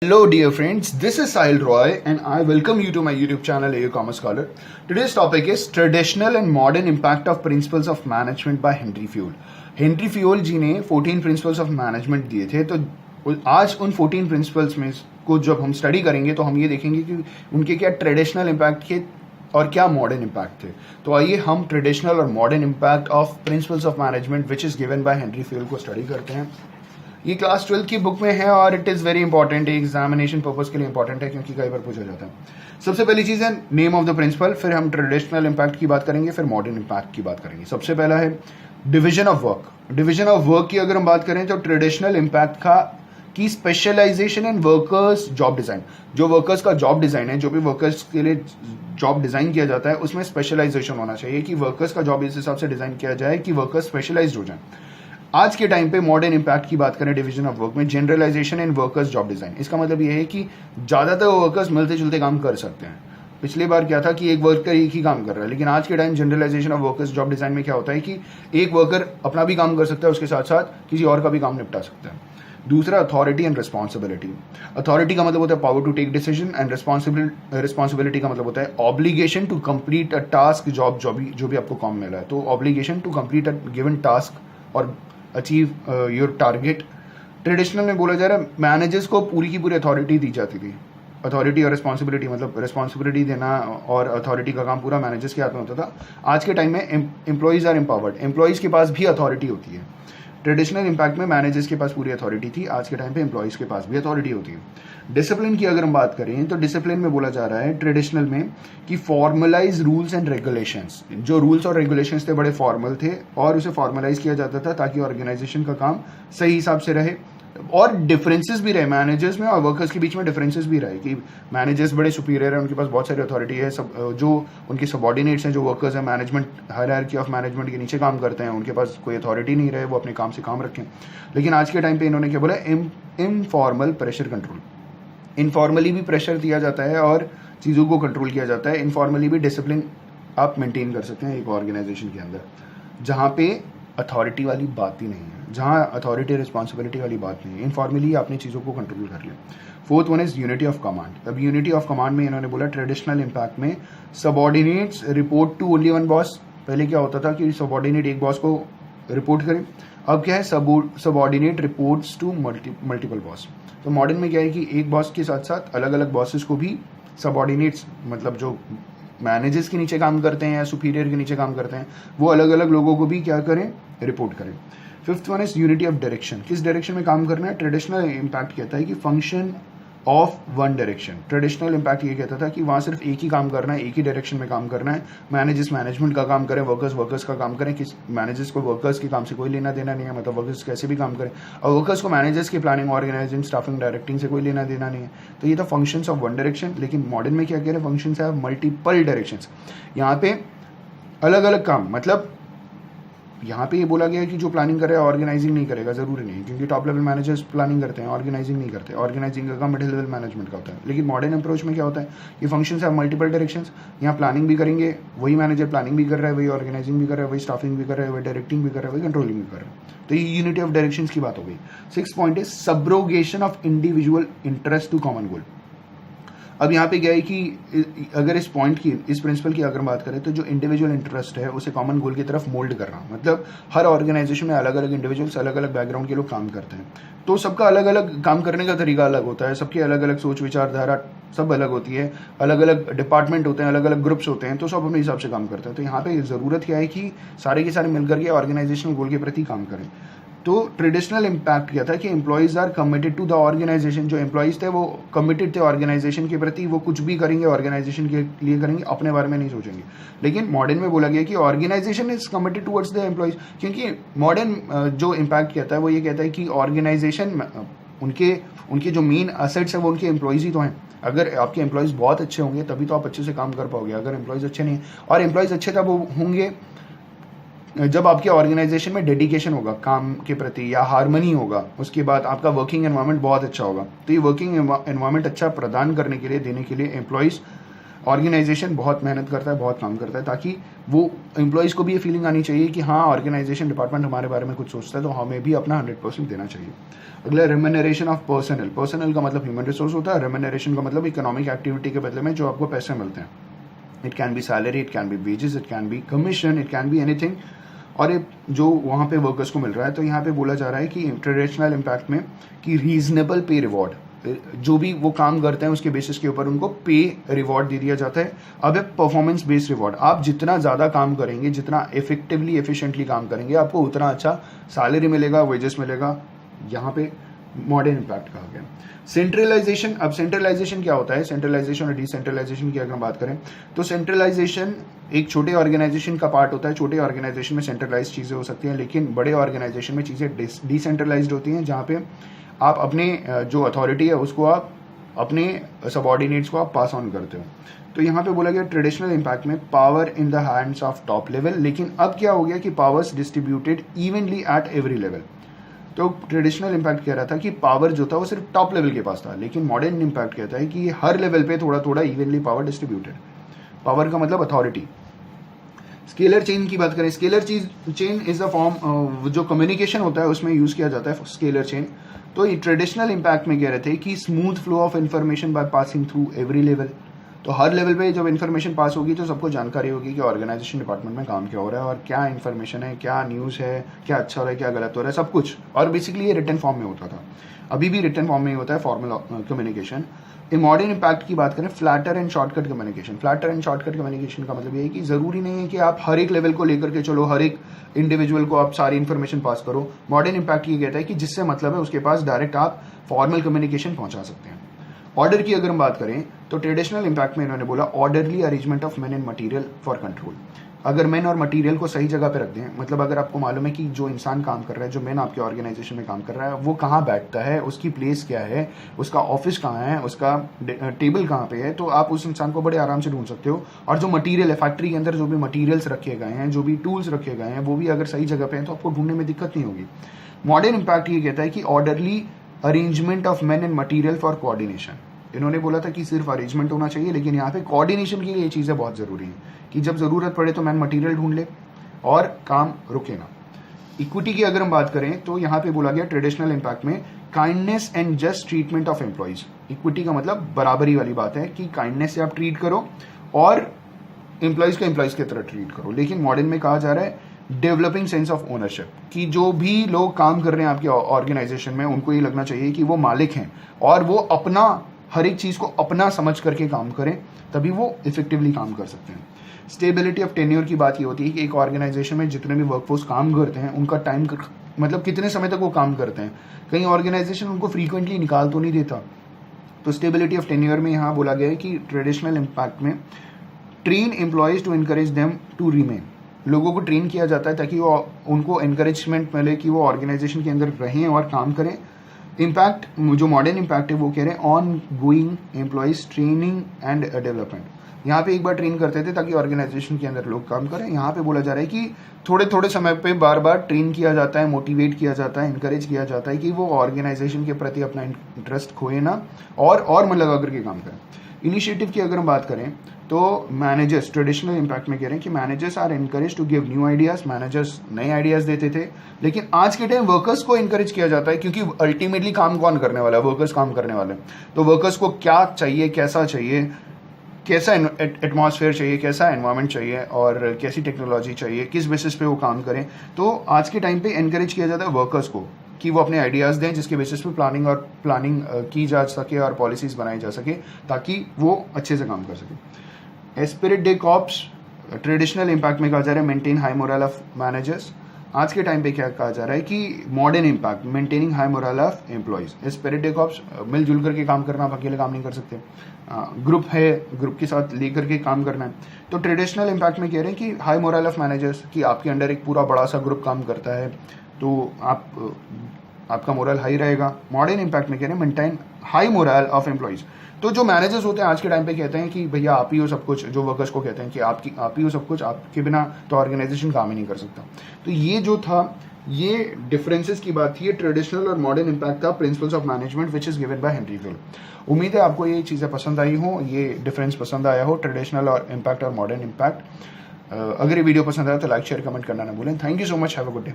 Hello dear friends, this is Sahil Roy and I welcome you to my YouTube channel AU Commerce Scholar. Today's topic is Traditional and Modern Impact of Principles of Management by Henry Fayol. Henry Fayol जी ने 14 Principles of Management दिए थे, तो आज उन 14 Principles में को जब हम स्टडी करेंगे तो हम ये देखेंगे कि उनके क्या ट्रेडिशनल इम्पैक्ट थे और क्या मॉडर्न इम्पैक्ट थे। तो आइए हम ट्रेडिशनल और modern impact of principles of management which is given by Henry Fayol को स्टडी करते हैं। ये क्लास 12 की बुक में है और it is very important, examination purpose के लिए इंपॉर्टेंट है क्योंकि कई बार पूछा जाता है। सबसे पहली चीज़ है नेम ऑफ द प्रिंसिपल, फिर हम ट्रेडिशनल इम्पैक्ट की बात करेंगे, फिर मॉडर्न इम्पैक्ट की बात करेंगे। सबसे पहला है division of work. Division of work की अगर हम बात करें तो ट्रेडिशनल इम्पैक्ट की specialisation in workers job design. जो वर्कर्स का जॉब डिज़ाइन है, जो भी वर्कर्स के लिए जॉब डिज़ाइन किया जाता है, उसमें स्पेशलाइजेशन होना चाहिए कि वर्कर्स का जॉब इस हिसाब से डिज़ाइन किया जाए कि वर्कर्स स्पेशलाइज्ड हो जाए। आज के टाइम पे मॉडर्न इम्पैक्ट की बात करें डिवीजन ऑफ वर्क में, generalisation in workers job design. इसका मतलब ये है कि ज़्यादातर वर्कर्स मिलते जुलते काम कर सकते हैं। पिछली बार क्या था कि एक वर्कर एक ही काम कर रहा है, लेकिन आज के time generalisation of workers job design में क्या होता है कि एक वर्कर अपना भी काम कर सकता है, उसके साथ साथ किसी और का भी काम निपटा सकता है। दूसरा अथॉरिटी एंड रिस्पॉन्सिबिलिटी। अथॉरिटी का मतलब होता है power to take decision and responsibility का मतलब होता है obligation to complete a task, job जो भी आपको काम मिला है तो obligation to complete a given task और अचीव योर टारगेट। ट्रेडिशनल में बोला जा रहा है मैनेजर्स को पूरी की पूरी अथॉरिटी दी जाती थी। अथॉरिटी और रिस्पॉन्सिबिलिटी मतलब रिस्पॉन्सिबिलिटी देना और अथॉरिटी का काम पूरा मैनेजर्स के हाथ में होता था। आज के टाइम में एम्प्लॉयज़ आर एम्पावर्ड, एम्प्लॉयज़ के पास भी अथॉरिटी होती है। ट्रेडिशनल इम्पैक्ट में मैनेजर्स के पास पूरी अथॉरिटी थी, आज के टाइम पे एम्प्लॉयज़ के पास भी अथॉरिटी होती है। डिसिप्लिन की अगर हम बात करें तो डिसिप्लिन में बोला जा रहा है ट्रेडिशनल में कि फॉर्मलाइज रूल्स एंड रेगुलेशंस। जो रूल्स और रेगुलेशंस थे बड़े फॉर्मल थे और उसे फॉर्मलाइज किया जाता था ताकि ऑर्गेनाइजेशन का काम सही हिसाब से रहे और डिफरेंसेस भी रहे मैनेजर्स में और वर्कर्स के बीच में डिफरेंसेस भी रहे कि मैनेजर्स बड़े सुपीरियर हैं, उनके पास बहुत सारी अथॉरिटी है, सब जो उनके सबॉर्डिनेट्स हैं, जो वर्कर्स हैं, मैनेजमेंट हायरार्की ऑफ मैनेजमेंट के नीचे काम करते हैं, उनके पास कोई अथॉरिटी नहीं रहे, वो अपने काम से काम रखें। लेकिन आज के टाइम पे इन्होंने क्या बोला, इनफॉर्मल प्रेशर कंट्रोल। इनफॉर्मली भी प्रेशर दिया जाता है और चीज़ों को कंट्रोल किया जाता है। इनफॉर्मली भी डिसिप्लिन आप मेंटेन कर सकते हैं एक ऑर्गेनाइजेशन के अंदर, जहाँ पे अथॉरिटी वाली बात ही नहीं है, जहाँ अथॉरिटी रिस्पॉन्सिबिलिटी वाली बात नहीं है। इनफॉर्मली आपने चीज़ों को कंट्रोल कर लिया। Fourth one is unity of command. अब यूनिटी ऑफ कमांड में इन्होंने बोला ट्रेडिशनल इम्पैक्ट में subordinates report to only one boss. पहले क्या होता था कि सबॉर्डिनेट एक बॉस को रिपोर्ट करें, अब क्या है subordinate reports to multiple boss. तो मॉडर्न में क्या है कि एक बॉस के साथ साथ अलग अलग बॉसेस को भी सबॉर्डिनेट्स मतलब जो मैनेजर्स के नीचे काम करते हैं या सुपीरियर के नीचे काम करते हैं वो अलग अलग लोगों को भी क्या करें, रिपोर्ट करें। Fifth one is unity of direction. किस डायरेक्शन में काम करना है? ट्रेडिशनल इम्पैक्ट कहता है कि function of one direction. Traditional impact ये कहता था कि वहाँ सिर्फ एक ही काम करना है, एक ही डायरेक्शन में काम करना है। मैनेजर्स मैनेजमेंट का काम करें, वर्कर्स का काम करें। किस मैनेजर्स को वर्कर्स के काम से कोई लेना देना नहीं है, मतलब वर्कर्स कैसे भी काम करें, और वर्कर्स को मैनेजर्स की प्लानिंग, ऑर्गेनाइजिंग, स्टाफिंग, डायरेक्टिंग से कोई लेना देना नहीं है। तो ये था फंक्शंस ऑफ वन डायरेक्शन। लेकिन मॉडर्न में क्या कह रहे हैं, फंक्शंस है मल्टीपल डायरेक्शंस। यहाँ पे अलग अलग काम, मतलब यहाँ पे ये बोला गया है कि जो प्लानिंग करे ऑर्गेनाइजिंग नहीं करेगा, जरूरी नहीं, क्योंकि टॉप लेवल मैनेजर्स प्लानिंग करते हैं, ऑर्गेनाइजिंग नहीं करते। ऑर्गेनाइजिंग का काम मिडिल लेवल मैनेजमेंट का होता है। लेकिन मॉडर्न अप्रोच में क्या होता है, ये फंक्शंस है मल्टीपल डायरेक्शंस। यहाँ प्लानिंग भी करेंगे, वही मैनेजर प्लानिंग भी कर रहा है, वही ऑर्गेनाइजिंग भी कर रहा है, वही स्टाफिंग भी कर रहा है, वही डायरेक्टिंग भी कर रहा है, वही कंट्रोलिंग भी कर रहा है। तो ये यूनिटी ऑफ डायरेक्शंस की बात हो गई। Six point is subrogation of individual interest to common goal. अब यहाँ पे क्या है कि अगर इस पॉइंट की, इस प्रिंसिपल की अगर बात करें तो जो इंडिविजुअल इंटरेस्ट है उसे कॉमन गोल की तरफ मोल्ड करना, मतलब हर ऑर्गेनाइजेशन में अलग अलग इंडिविजुअल्स अलग अलग बैकग्राउंड के लोग काम करते हैं, तो सबका अलग अलग काम करने का तरीका अलग होता है, सबकी अलग अलग सोच विचारधारा सब अलग होती है, अलग अलग डिपार्टमेंट होते हैं, अलग अलग ग्रुप्स होते हैं, तो सब अपने हिसाब से काम करते हैं। तो यहाँ पे ज़रूरत क्या है कि सारे के सारे मिलकर के ऑर्गेनाइजेशनल गोल के प्रति काम करें। तो ट्रेडिशनल इम्पैक्ट क्या था कि employees are committed to the organisation. जो एम्प्लॉयज़ थे वो कमिटेड थे ऑर्गेनाइजेशन के प्रति, वो कुछ भी करेंगे ऑर्गेनाइजेशन के लिए करेंगे, अपने बारे में नहीं सोचेंगे। लेकिन मॉडर्न में बोला गया कि organisation is committed towards the employees, क्योंकि मॉडर्न जो इम्पैक्ट कहता है वो ये कहता है कि ऑर्गेनाइजेशन उनके जो मेन असेट्स है वो उनके एम्प्लॉयज़ ही तो हैं। अगर आपके एम्प्लॉयज़ बहुत अच्छे होंगे तभी तो आप अच्छे से काम कर पाओगे। अगर एम्प्लॉयज़ अच्छे नहीं, और एम्प्लॉयज़ अच्छे तब होंगे जब आपके ऑर्गेनाइजेशन में डेडिकेशन होगा काम के प्रति, या हार्मनी होगा, उसके बाद आपका वर्किंग एनवायरनमेंट बहुत अच्छा होगा। तो ये वर्किंग एनवायरनमेंट अच्छा प्रदान करने के लिए, देने के लिए एम्प्लॉयज़ ऑर्गेनाइजेशन बहुत मेहनत करता है, बहुत काम करता है, ताकि वो एम्प्लॉयज़ को भी ये फीलिंग आनी चाहिए कि हाँ, ऑर्गेनाइजेशन डिपार्टमेंट हमारे बारे में कुछ सोचता है, तो हमें भी अपना 100% देना चाहिए। अगला रेम्यूनरेशन ऑफ पर्सनल। पर्सनल का मतलब ह्यूमन रिसोर्स होता है, रेम्यूनरेशन का मतलब इकोनॉमिक एक्टिविटी के बदले में जो आपको पैसे मिलते हैं। It can be salary, it can be wages, it can be commission, it can be anything. और ये जो वहाँ पे वर्कर्स को मिल रहा है, तो यहाँ पे बोला जा रहा है कि ट्रेडिशनल इम्पैक्ट में कि रीजनेबल पे रिवॉर्ड, जो भी वो काम करते हैं उसके बेसिस के ऊपर उनको पे रिवॉर्ड दे दिया जाता है। अब है परफॉर्मेंस बेस्ड रिवॉर्ड। आप जितना ज़्यादा काम करेंगे, जितना इफेक्टिवली एफिशिएंटली काम करेंगे, आपको उतना अच्छा सैलरी मिलेगा, वेजेस मिलेगा। यहाँ पे मॉडर्न इम्पैक्ट कहा गया। सेंट्रलाइजेशन। अब सेंट्रलाइजेशन क्या होता है? सेंट्रलाइजेशन और डिसेंट्रलाइजेशन की अगर हम बात करें तो सेंट्रलाइजेशन एक छोटे ऑर्गेनाइजेशन का पार्ट होता है। छोटे ऑर्गेनाइजेशन में सेंट्रलाइज चीज़ें हो सकती हैं, लेकिन बड़े ऑर्गेनाइजेशन में चीज़ें डिसेंट्रलाइज्ड होती हैं, जहाँ पे आप अपने जो अथॉरिटी है उसको आप अपने सबऑर्डिनेट्स को आप पास ऑन करते हो। तो यहाँ पे बोला गया ट्रेडिशनल इम्पैक्ट में power in the hands of top level, लेकिन अब क्या हो गया कि powers distributed evenly at every level. तो ट्रेडिशनल इम्पैक्ट कह रहा था कि पावर जो था वो सिर्फ टॉप लेवल के पास था, लेकिन मॉडर्न इम्पैक्ट कहता है कि हर लेवल पे थोड़ा थोड़ा इवनली पावर डिस्ट्रीब्यूटेड। पावर का मतलब अथॉरिटी। स्केलर चेन की बात करें, scalar chain is a form, जो कम्युनिकेशन होता है उसमें यूज किया जाता है स्केलर चेन। तो ये ट्रेडिशनल इम्पैक्ट में कह रहे थे कि smooth flow of information by passing through every level. तो हर लेवल पे जब इन्फॉर्मेशन पास होगी तो सबको जानकारी होगी कि ऑर्गेनाइजेशन डिपार्टमेंट में काम क्या हो रहा है और क्या इन्फॉर्मेशन है, क्या न्यूज़ है, क्या अच्छा हो रहा है, क्या गलत हो रहा है, सब कुछ। और बेसिकली ये रिटन फॉर्म में होता था, अभी भी रिटन फॉर्म में ही होता है formal communication. In modern impact की बात करें, flatter and shortcut communication. Flatter and shortcut communication का मतलब ये है कि ज़रूरी नहीं है कि आप हर एक लेवल को लेकर के चलो, हर एक इंडिविजुअल को आप सारी इन्फॉर्मेशन पास करो। मॉडर्न इम्पैक्ट ये कहता है कि जिससे मतलब है उसके पास डायरेक्ट आप फॉर्मल कम्युनिकेशन पहुंचा सकते हैं। ऑर्डर की अगर हम बात करें तो ट्रेडिशनल इम्पैक्ट में इन्होंने बोला orderly arrangement of man and material for control. अगर मैन और मटेरियल को सही जगह पे रख दें, मतलब अगर आपको मालूम है कि जो इंसान काम कर रहा है, जो मैन आपके ऑर्गेनाइजेशन में काम कर रहा है, वो कहाँ बैठता है, उसकी प्लेस क्या है, उसका ऑफिस कहाँ है, उसका टेबल कहाँ पे है, तो आप उस इंसान को बड़े आराम से ढूंढ सकते हो। और जो मटीरियल है, फैक्ट्री के अंदर जो भी मटीरियल्स रखे गए हैं, जो भी टूल्स रखे गए हैं, वो भी अगर सही जगह पे हैं तो आपको ढूंढने में दिक्कत नहीं होगी। मॉडर्न इम्पैक्ट ये कहता है कि orderly arrangement of man and material for coordination. इन्होंने बोला था कि सिर्फ अरेंजमेंट होना चाहिए, लेकिन यहाँ पे कोऑर्डिनेशन के लिए ये चीज़ें बहुत ज़रूरी हैं कि जब ज़रूरत पड़े तो मैन मटेरियल ढूंढ ले और काम रुके ना। इक्विटी की अगर हम बात करें तो यहाँ पे बोला गया ट्रेडिशनल इम्पैक्ट में kindness and just treatment of employees. Equity का मतलब बराबरी वाली बात है कि काइंडनेस से आप ट्रीट करो और एम्प्लॉइज को एम्प्लॉइज की तरह ट्रीट करो। लेकिन मॉडर्न में कहा जा रहा है डेवलपिंग सेंस ऑफ ओनरशिप, कि जो भी लोग काम कर रहे हैं आपके ऑर्गेनाइजेशन में उनको ये लगना चाहिए कि वो मालिक हैं और वो अपना हर एक चीज़ को अपना समझ करके काम करें, तभी वो इफेक्टिवली काम कर सकते हैं। स्टेबिलिटी ऑफ टेन्योर की बात ये होती है कि एक ऑर्गेनाइजेशन में जितने भी वर्कफोर्स काम करते हैं उनका टाइम मतलब कितने समय तक वो काम करते हैं। कई ऑर्गेनाइजेशन उनको फ्रीक्वेंटली निकाल तो नहीं देता। तो स्टेबिलिटी ऑफ टेन्योर में यहाँ बोला गया है कि ट्रेडिशनल इम्पैक्ट में train employees to encourage them to remain. लोगों को ट्रेन किया जाता है ताकि वो उनको एनकरेजमेंट मिले कि वो ऑर्गेनाइजेशन के अंदर रहें और काम करें। इम्पैक्ट जो मॉडर्न इम्पैक्ट है वो कह रहे हैं on going employees training and development. यहाँ पे एक बार ट्रेन करते थे ताकि ऑर्गेनाइजेशन के अंदर लोग काम करें। यहाँ पे बोला जा रहा है कि थोड़े थोड़े समय पे बार बार ट्रेन किया जाता है, मोटिवेट किया जाता है, इनकरेज किया जाता है कि वो ऑर्गेनाइजेशन के प्रति अपना इंटरेस्ट खोए ना और मन लगा करके काम करें। इनिशिएटिव की अगर हम बात करें तो मैनेजर्स ट्रेडिशनल इम्पैक्ट में कह रहे हैं कि managers are encourage to give new ideas. Managers नए आइडियाज देते थे, लेकिन आज के टाइम वर्कर्स को इनकरेज किया जाता है, क्योंकि अल्टीमेटली काम कौन करने वाला है? वर्कर्स काम करने वाले हैं। तो वर्कर्स को क्या चाहिए, कैसा चाहिए, कैसा एटमॉस्फेयर चाहिए, कैसा एनवायरनमेंट चाहिए और कैसी टेक्नोलॉजी चाहिए, किस बेसिस पे वो काम करें। तो आज के टाइम पे एनकरेज किया जाता है वर्कर्स को कि वो अपने आइडियाज़ दें, जिसके बेसिस पे प्लानिंग की जा सके और पॉलिसीज़ बनाई जा सके ताकि वो अच्छे से काम कर सके। Esprit de corps traditional impact में कहा जा रहा है maintain high morale of managers. आज के टाइम पे क्या कहा जा रहा है कि modern impact maintaining high morale of employees. Esprit de corps मिलजुल करके काम करना, आप अकेले काम नहीं कर सकते, ग्रुप है, ग्रुप के साथ लेकर के काम करना है। तो ट्रेडिशनल इम्पैक्ट में कह रहे हैं कि हाई मोरल ऑफ मैनेजर्स, कि आपके अंडर एक पूरा बड़ा सा ग्रुप काम करता है, तो आप आपका मोरल हाई रहेगा। मॉडर्न इम्पैक्ट में कह रहे हैं maintain high morale of employees. तो जो मैनेजर्स होते हैं आज के टाइम पे कहते हैं कि भैया आप ही हो सब कुछ, जो वर्कर्स को कहते हैं कि आप ही हो सब कुछ, आपके बिना तो ऑर्गेनाइजेशन काम ही नहीं कर सकता। तो ये जो था, ये डिफरेंसेस की बात थी, ये ट्रेडिशनल और मॉडर्न इम्पैक्ट था principles of management which is given by Henry fuel. उम्मीद है आपको ये चीज़ें पसंद आई हो, ये डिफरेंस पसंद आया हो, ट्रेडिशनल और इम्पैक्ट और मॉडर्न इम्पैक्ट। अगर ये वीडियो पसंद आया तो लाइक शेयर कमेंट करना ना भूलें। Thank you so much, have a good day.